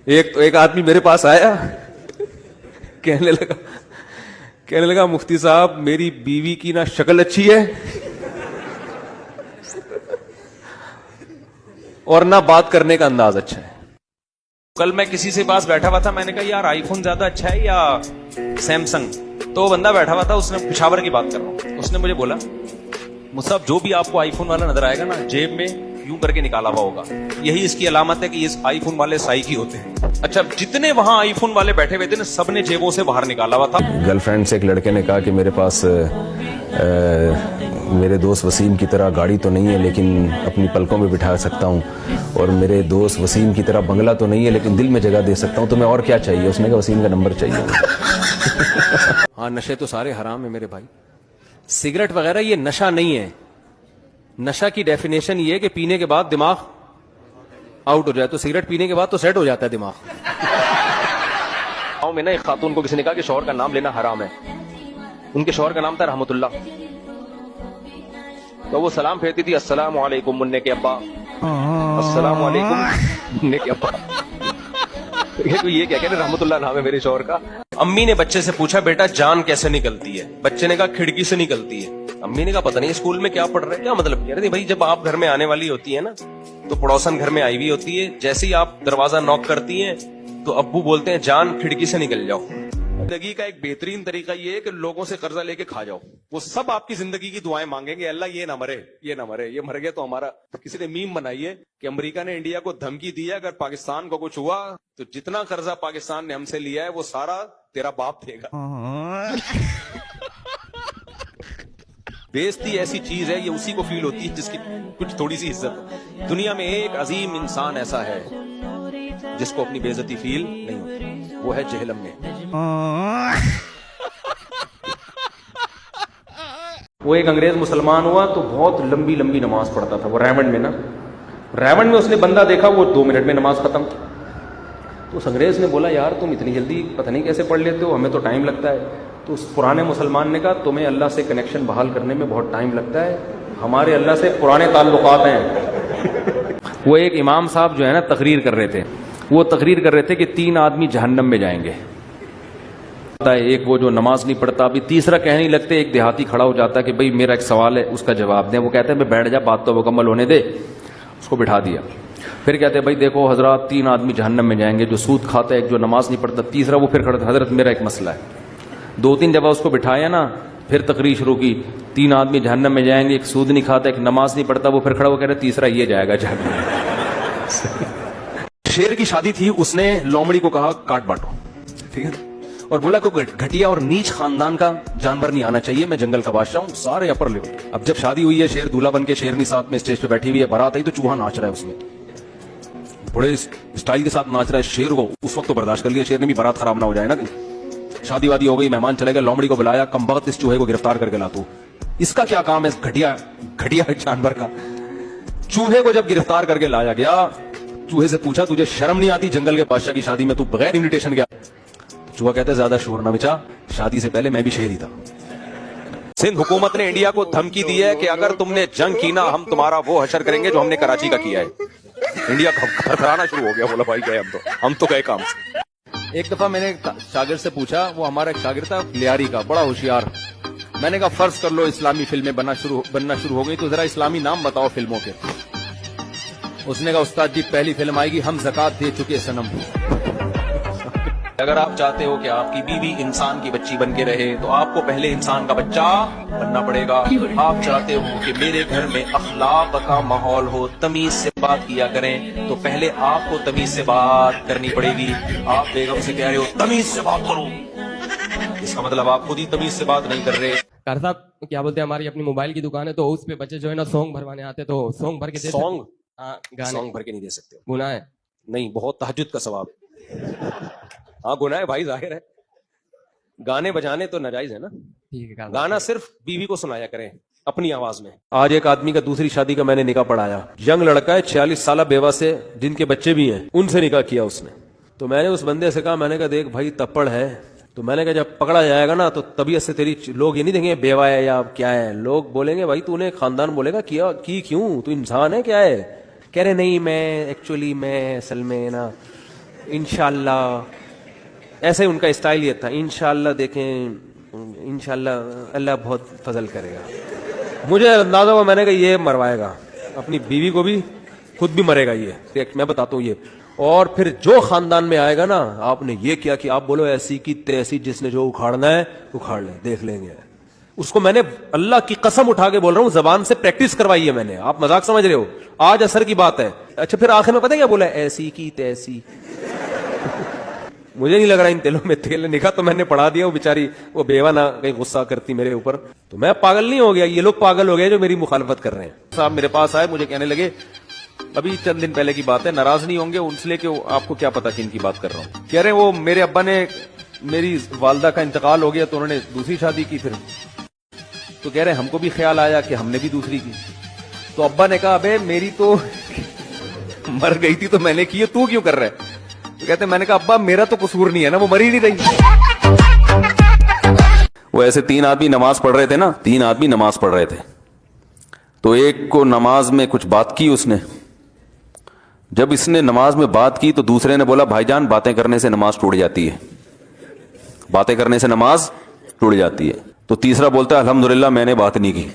एक आदमी मेरे पास आया, कहने लगा मुफ्ती साहब मेरी बीवी की ना शक्ल अच्छी है और ना बात करने का अंदाज अच्छा है। कल मैं किसी से पास बैठा हुआ था, मैंने कहा यार आईफोन ज्यादा अच्छा है या सैमसंग? तो वो बंदा बैठा हुआ था, उसने पिशावर की बात कर रहा हूं, उसने मुझे बोला मुसाब जो भी आपको आईफोन वाला नजर आएगा ना, जेब में यूं करके निकाला हुआ होगा, यही इसकी अलामत है कि इस आईफोन वाले साइकी होते हैं। अच्छा, जितने वहां आईफोन वाले बैठे हुए थे ना, सबने जेबों से बाहर निकाला हुआ था। गर्लफ्रेंड से एक लड़के ने कहा कि मेरे पास मेरे दोस्त वसीम की तरह गाड़ी तो नहीं है लेकिन अपनी पलकों में बिठा सकता हूँ, और मेरे दोस्त वसीम की तरह बंगला तो नहीं है लेकिन दिल में जगह दे सकता हूँ, तुम्हें और क्या चाहिए? उसने कहा वसीम का नंबर चाहिए। हाँ, नशे तो सारे हराम है मेरे भाई। सिगरेट वगैरह ये नशा नहीं है। नशा की डेफिनेशन ये है कि पीने के बाद दिमाग आउट हो जाए, तो सिगरेट पीने के बाद तो सेट हो जाता है दिमाग। गाँव में ना एक खातून को किसी ने कहा कि शौहर का नाम लेना हराम है। उनके शौहर का नाम था रहमतुल्लाह। तो वो सलाम फेरती थी, अस्सलामु अलैकुम मुन्ने के अब्बा, अस्सलामु अलैकुम मुन्ने के अब्बा। तो ये क्या कह रहे, रहमतुल्लाह नाम है मेरे शौहर का। अम्मी ने बच्चे से पूछा बेटा जान कैसे निकलती है? बच्चे ने कहा खिड़की से निकलती है। अम्मी ने कहा पता नहीं स्कूल में क्या पढ़ रहे हैं, क्या मतलब? कह रहे थे भाई जब आप घर में आने वाली होती है ना, तो पड़ोसन घर में आई हुई होती है, जैसे ही आप दरवाजा नॉक करती हैं तो अब्बू बोलते हैं जान खिड़की से निकल जाओ। जिंदगी का एक बेहतरीन तरीका ये है कि लोगों से कर्जा लेके खा जाओ। वो सब आपकी जिंदगी की दुआएं मांगेंगे, अल्लाह ये ना मरे, ये ना मरे, ये मर गया तो हमारा। किसी ने मीम बनाई है कि अमेरिका ने इंडिया को धमकी दी है अगर पाकिस्तान को कुछ हुआ तो जितना कर्जा पाकिस्तान ने हमसे लिया है वो सारा तेरा बाप देगा। बेइज्जती ऐसी चीज है, ये उसी को फील होती है जिसकी कुछ थोड़ी सी इज्जत हो। दुनिया में एक अजीम इंसान ऐसा है जिसको अपनी बेइज्जती फील नहीं होती, वो है जहलम में। वो एक अंग्रेज मुसलमान हुआ तो बहुत लंबी लंबी नमाज पढ़ता था। वो रेमंड में ना, रेमंड में उसने बंदा देखा वो 2 मिनट में नमाज खत्म। तो उस अंग्रेज ने बोला यार तुम इतनी जल्दी पता नहीं कैसे पढ़ लेते हो, हमें तो टाइम लगता है। तो उस पुराने मुसलमान ने कहा तुम्हें अल्लाह से कनेक्शन बहाल करने में बहुत टाइम लगता है, हमारे अल्लाह से पुराने ताल्लुकात हैं। वो एक इमाम साहब जो है ना तकरीर कर रहे थे, वो तकरीर कर रहे थे कि 3 आदमी जहन्नम में जाएंगे। एक वो जो नमाज नहीं पढ़ता, अभी तीसरा कहने नहीं लगते, एक देहाती खड़ा हो जाता है कि भाई मेरा एक सवाल है उसका जवाब दें। वो कहते हैं मैं बैठ जा, बात तो मुकम्मल होने दे। उसको बिठा दिया। फिर कहते हैं भाई देखो हजरत 3 आदमी जहन्नम में जाएंगे, जो सूद खाता है, एक जो नमाज नहीं पढ़ता। तीसरा वो फिर खड़ा, हजरत मेरा एक मसला है। 2-3 जगह उसको बिठाया ना, फिर तकरीर शुरू की, 3 आदमी जहन्नम में जाएंगे, एक सूद नहीं खाता, एक नमाज नहीं पढ़ता। वो फिर खड़ा, वो कह रहे तीसरा ये जाएगा जहन्नम। शेर की शादी थी, उसने लोमड़ी को कहा काट बांटो, ठीक है, और बोला कोई घटिया और नीच खानदान का जानवर नहीं आना चाहिए, मैं जंगल का बादशाह हूं, सारे अपर ले। अब जब शादी हुई है, शेर दूल्हा बन के शेरनी साथ में स्टेज पे बैठी हुई है, बारात आई तो चूहा नाच रहा है, उसमें बड़े स्टाइल के साथ नाच रहा है। शेर को उस वक्त तो बर्दाश्त कर लिया शेर ने भी, बारात खराब ना हो जाए ना। शादी वादी हो गई, मेहमान चले गए, लोमड़ी को बुलाया, कमबख्त इस चूहे को गिरफ्तार करके ला, तू इसका क्या काम है घटिया जानवर का। चूहे को जब गिरफ्तार करके लाया गया, चूहे से पूछा तुझे शर्म नहीं आती जंगल के बादशाह की शादी में तू बगैर इन्विटेशन गया? चूहा कहता है ज्यादा शोर ना मचा, शादी से पहले मैं भी शेर ही था। सिंध हुकूमत ने इंडिया को धमकी दी है कि अगर तुमने जंग की ना, हम तुम्हारा वो हशर करेंगे जो हमने कराची का किया है। इंडिया खतराना शुरू हो गया, बोला भाई गए हम तो गए काम से। एक दफा मैंने शागिर से पूछा, वो हमारा एक शागिर था लियारी का, बड़ा होशियार। मैंने कहा फर्ज कर लो इस्लामी फिल्में बनना शुरू हो गई, तो जरा इस्लामी नाम बताओ फिल्मों के। उसने कहा उस्ताद जी पहली फिल्म आएगी हम ज़कात दे चुके सनम। अगर आप चाहते हो कि आपकी बीवी इंसान की बच्ची बन के रहे तो आपको पहले इंसान का बच्चा बनना पड़ेगा। आप चाहते हो कि मेरे घर में अखलाक का माहौल हो, तमीज से बात किया करें, तो पहले आपको तमीज से बात करनी पड़ेगी। आप बेगम से कह रहे हो तमीज से बात करो, इसका मतलब आप खुद ही तमीज से बात नहीं कर रहे। कार साहब क्या बोलते हैं, हमारी अपनी मोबाइल की दुकान है, तो उस पे बच्चे जो है ना सॉन्ग भरवाने आते, तो सॉन्ग भर के दे सॉन्ग? हाँ, गाने सॉन्ग भर के नहीं दे सकते हो, गुनाह है। नहीं, बहुत तहज्जुद का सवाब है। हाँ गुनाह है भाई, जाहिर है। गाने बजाने तो नाजायज है ना, ठीक है। गाना सिर्फ बीवी को सुनाया करें अपनी आवाज में। आज एक आदमी का दूसरी शादी का मैंने निकाह पढ़ाया। यंग लड़का है, 46 साल बेवा से, जिनके बच्चे भी हैं, उनसे निकाह किया उसने। तो मैंने उस बंदे से कहा, मैंने कहा देख भाई तप्पड़ है, तो मैंने कहा जब पकड़ा जाएगा ना तो तबीयत से तेरी लोग ये नहीं देंगे बेवा है या क्या है, लोग बोलेंगे भाई तूने खानदान बोलेगा किया की क्यों, तू इंसान है क्या है? कह रहे नहीं मैं एक्चुअली मैं असल में ना انشاءاللہ. ایسے ان کا اسٹائل یہ تھا, انشاءاللہ دیکھیں, انشاءاللہ اللہ بہت فضل کرے گا. مجھے اندازہ ہوا, میں نے کہا یہ مروائے گا اپنی بیوی کو بھی, خود بھی مرے گا یہ, میں بتاتا ہوں یہ. اور پھر جو خاندان میں آئے گا نا, آپ نے یہ کیا کہ آپ بولو ایسی کی تیسی, جس نے جو اکھاڑنا ہے اکھاڑ لیں, دیکھ لیں گے. اس کو میں نے اللہ کی قسم اٹھا کے بول رہا ہوں, زبان سے پریکٹس کروائی ہے میں نے. آپ مذاق سمجھ رہے ہو, آج اثر کی بات ہے. اچھا پھر آخر میں پتہ کیا بولا, ایسی کی تیسی. مجھے نہیں لگ رہا ان تیلوں میں تیل نکلا, تو میں نے پڑھا دیا. وہ بیچاری وہ بیوہ نہ کہیں غصہ کرتی میرے اوپر, تو میں پاگل نہیں ہو گیا, یہ لوگ پاگل ہو گئے جو میری مخالفت کر رہے ہیں. صاحب میرے پاس آئے, مجھے کہنے لگے, ابھی چند دن پہلے کی بات ہے, ناراض نہیں ہوں گے ان سے لے کے, آپ کو کیا پتا کن کی بات کر رہا ہوں. کہہ رہے وہ میرے ابا نے, میری والدہ کا انتقال ہو گیا تو انہوں نے دوسری شادی کی. پھر تو کہہ رہے ہم کو بھی خیال آیا کہ ہم نے بھی دوسری کی. تو ابا نے کہا, ابے میری تو مر گئی تھی تو میں نے کی ہے, تو کیوں کر رہا ہے. تو کہتے میں نے کہا ابا میرا تو قصور نہیں ہے نا, وہ مری نہیں رہی. وہ ایسے 3 آدمی نماز پڑھ رہے تھے نا, 3 آدمی نماز پڑھ رہے تھے. تو ایک کو نماز میں کچھ بات کی اس نے. جب اس نے نماز میں بات کی تو دوسرے نے بولا, بھائی جان باتیں کرنے سے نماز ٹوٹ جاتی ہے, باتیں کرنے سے نماز ٹوٹ جاتی ہے. تو تیسرا بولتا ہے, الحمدللہ میں نے بات نہیں کی.